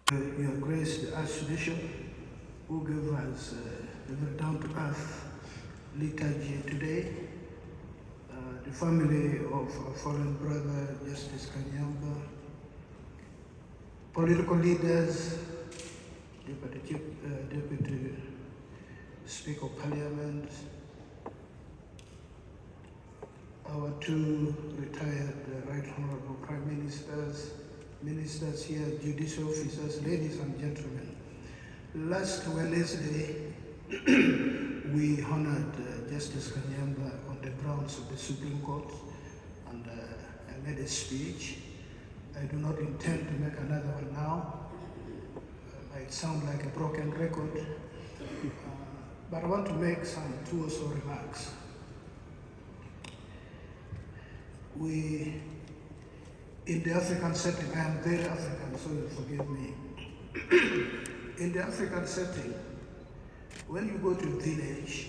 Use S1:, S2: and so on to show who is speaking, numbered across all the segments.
S1: Your Grace, the Archbishop, who gave us a very down-to-earth liturgy today, the family of our fallen brother, Justice Kanyeihamba, political leaders, Deputy Speaker of Parliament, our two retired Right Honorable Prime Ministers, ministers here, judicial officers, ladies and gentlemen. Last Wednesday, we honored Justice Kanyeihamba on the grounds of the Supreme Court, and I made a speech. I do not intend to make another one now. Might sound like a broken record, but I want to make some two or so remarks. In the African setting, I am very African, so you forgive me. In the African setting, when you go to a village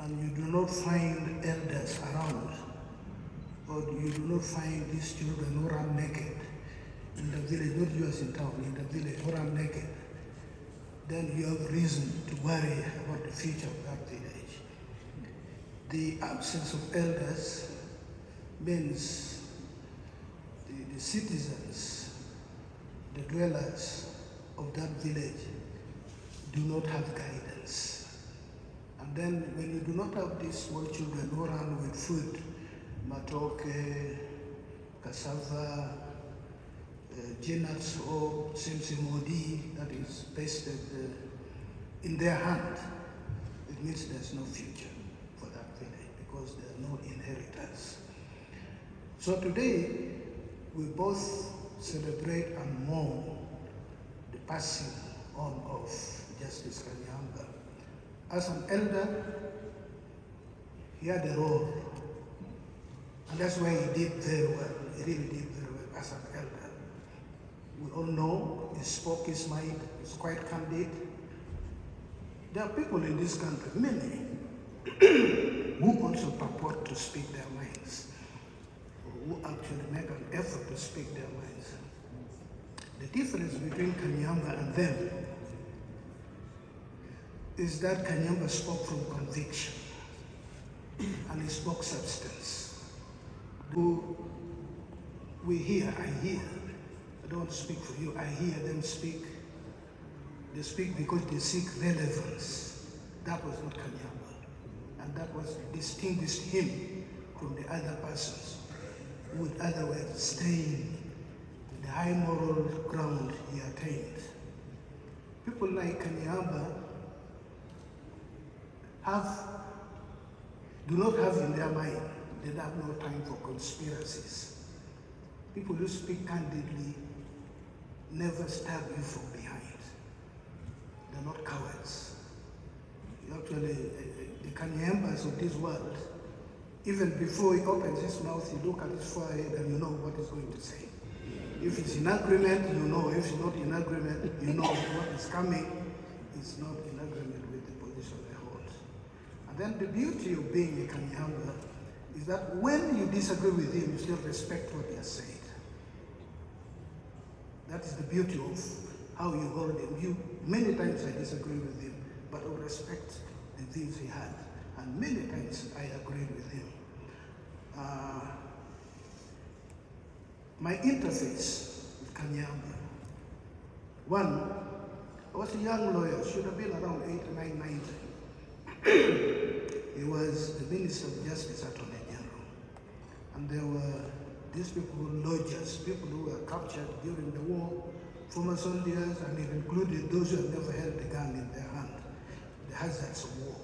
S1: and you do not find elders around, or you do not find these children who run naked in the village, not yours in town, in the village, who run naked, then you have reason to worry about the future of that village. The absence of elders means the citizens, the dwellers of that village do not have guidance. And then when you do not have these small children who run with food, matoke, cassava, peanuts or simsimodi that is pasted in their hand, it means there's no future for that village because there are no inheritors. So today, we both celebrate and mourn the passing on of Justice Kanyeihamba. As an elder, he had a role, and that's why he did very well. He really did very well as an elder. We all know he spoke his mind, he's quite candid. There are people in this country, many, who also purport to speak their minds, who actually make an effort to speak their minds. The difference between Kanyeihamba and them is that Kanyeihamba spoke from conviction and he spoke substance. Who we hear, I hear, I don't want to speak for you, I hear them speak. They speak because they seek relevance. That was not Kanyeihamba, and that was distinguished him from the other persons who would otherwise stain the high moral ground he attained. People like Kanyeihamba do not have in their mind, they have no time for conspiracies. People who speak candidly never stab you from behind. They're not cowards. Actually, the Kanyeihambas of this world, even before he opens his mouth, you look at his forehead and you know what he's going to say. If he's in agreement, you know. If he's not in agreement, you know what is coming. He's not in agreement with the position they hold. And then the beauty of being a Kanyeihamba is that when you disagree with him, you still respect what he has said. That is the beauty of how you hold him. Many times I disagree with him, but I respect the things he had. And many times I agreed with him. My interface with Kanyeihamba. One, I was a young lawyer, should have been around 89, 90. He was the Minister of Justice, Attorney General. And there were these people who were lawyers, people who were captured during the war, former soldiers, and it included those who had never held a gun in their hand, the hazards of war.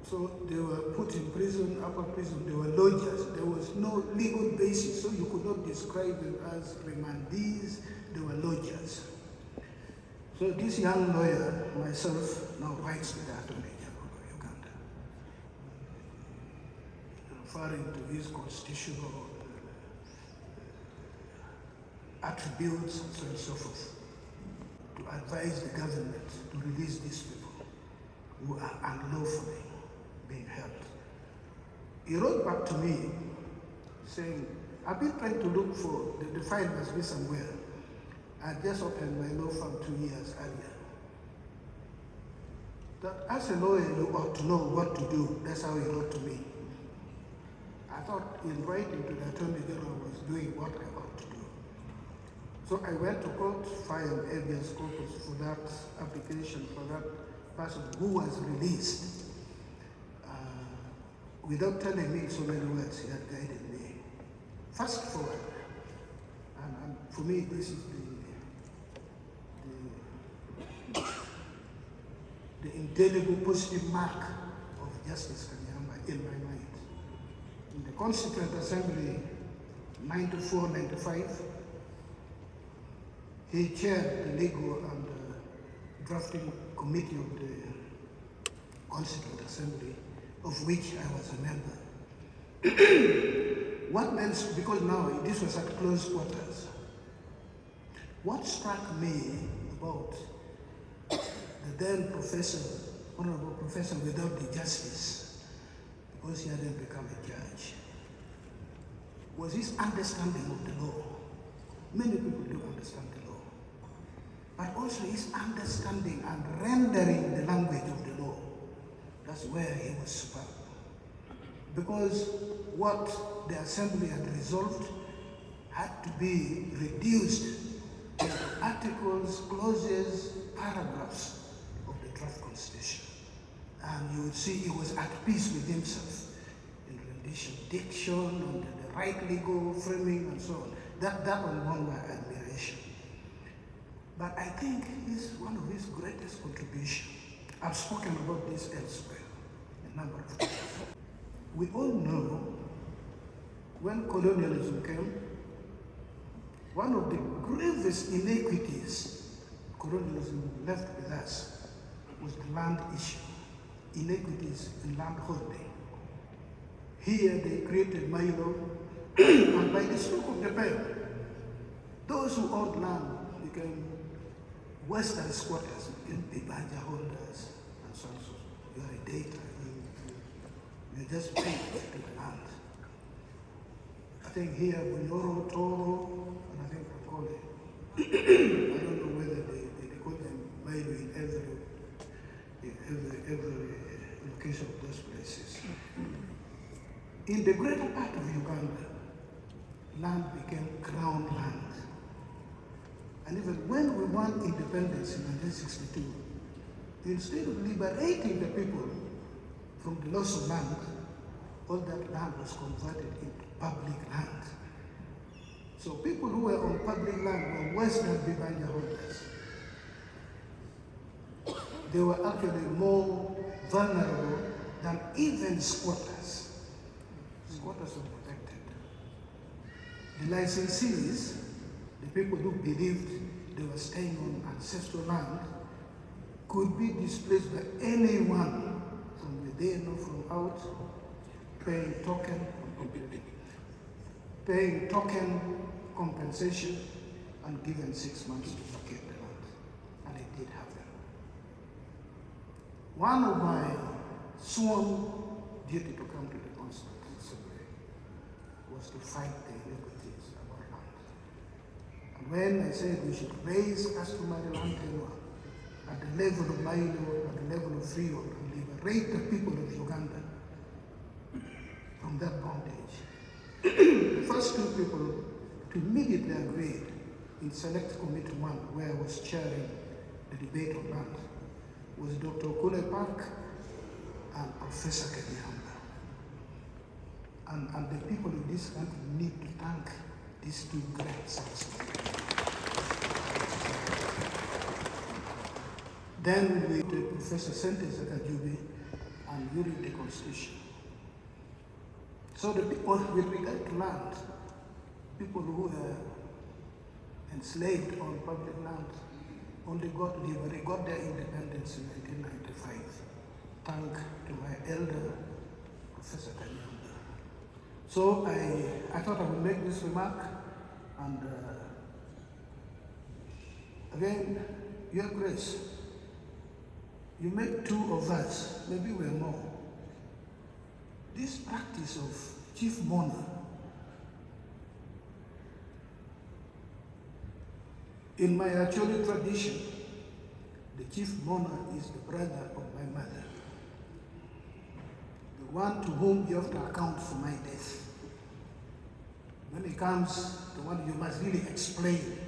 S1: So they were put in prison, upper prison, they were lawyers. There was no legal basis, so you could not describe them as remandees, they were lawyers. So this young lawyer, myself, now writes to the Attorney General of Uganda, referring to his constitutional attributes and so on and so forth, to advise the government to release these people who are unlawfully being held. He wrote back to me saying, I've been trying to look for, the file must be somewhere. I just opened my law firm 2 years earlier. That as a lawyer, you ought to know what to do. That's how he wrote to me. I thought in writing to the Attorney General was doing what I ought to do. So I went to court, filed habeas corpus for that application for that person who was released. Without telling me so many words, he had guided me. Fast forward, and for me, this is the indelible positive mark of Justice Kanyeihamba in my mind. In the Constituent Assembly, 94-95, he chaired the legal and drafting committee of the Constituent Assembly, of which I was a member. What else, because now this was at close quarters, what struck me about the then professor, honorable professor without the justice, because he hadn't become a judge, was his understanding of the law. Many people do understand the law, but also his understanding and rendering the language of the law. That's where he was superb. Because what the assembly had resolved had to be reduced to articles, clauses, paragraphs of the draft constitution. And you would see he was at peace with himself in rendition, diction, and the right legal framing, and so on. That one won my admiration. But I think it's one of his greatest contributions. I've spoken about this elsewhere a number of times. We all know when colonialism came, one of the gravest inequities colonialism left with us was the land issue, inequities in land holding. Here they created Milo, and by the stroke of the pen, those who owned land became Western squatters, became Bibanja holders, and so on. So you are a data, you just paid to the land. I think here, Bunyoro, Toro, and I think Kookie. I don't know whether they call them Milo in every location of those places. In the greater part of Uganda, land became crown land. And even when we won independence in 1962, instead of liberating the people from the loss of land, all that land was converted into public land. So people who were on public land were Western Bibanja holders. They were actually more vulnerable than even squatters. Squatters were protected. The licensees, the people who believed they were staying on ancestral land, could be displaced by anyone from within or from out, paying token compensation and given 6 months to vacate the land. And it did happen. One of my sworn duty to come to the Constituent Assembly was to fight the inequities about land. And when I said we should raise customary land tenure at the level of Milo, at the level of freehold, and liberate the people of Uganda from that bondage, the first two people to immediately agree in Select Committee 1, where I was chairing the debate on land, was Dr. Kookie Park and Professor Kanyeihamba. And the people of this country need to thank these two great sons. Then we did Professor Sentes Akajubi and you read the Constitution. So the people with regard to land, people who were enslaved on public land only got their independence in 1995. Thank to my elder, Professor Kanyeihamba. So I thought I would make this remark, and again, Your Grace, you make two of us, maybe we're more. This practice of chief mourner In my Acholi tradition, the chief mourner is the brother of my mother, the one to whom you have to account for my death. When it comes to what you must really explain,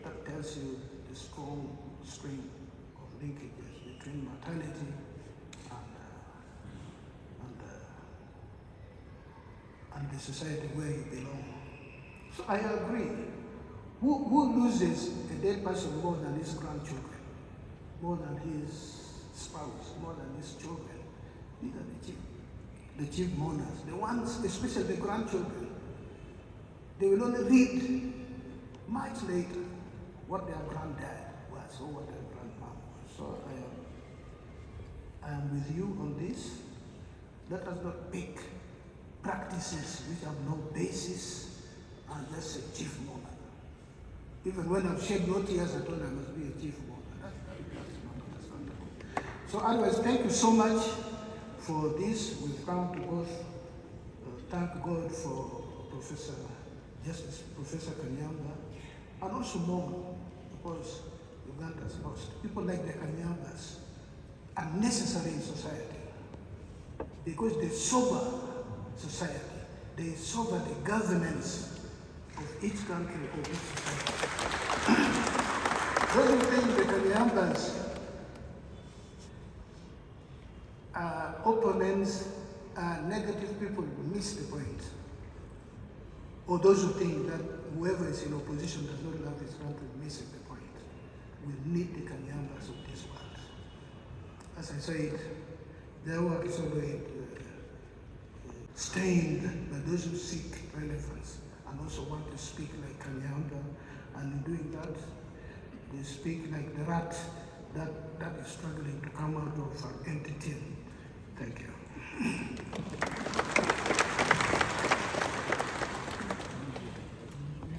S1: that tells you the strong string of linkages between mortality and the society where you belong. So I agree. Who loses a dead person more than his grandchildren, more than his spouse, more than his children? These are the chief mourners. The ones, especially the grandchildren, they will only read much later what their granddad was or what their grandmom was. So I am with you on this. Let us not pick practices which have no basis and just say chief mourner. Even when I've shed no tears, I thought I must be a chief mourner. That's not understandable. So otherwise, thank you so much for this. We've come to both thank God for Justice Professor Kanyeihamba, and also mourn because Uganda's lost. People like the Kanyeihambas are necessary in society because they sober society. They sober the governance of each country or each society. Those who think the Kanyeihambas are opponents, negative people miss the point. Or those who think that whoever is in opposition does not love his country missing the point. We need the Kanyeihambas of this world. As I said, their work is always stained by those who seek relevance and also want to speak like Kanyeihamba, and in doing that, they speak like the rat that is struggling to come out of an empty tin. Thank you.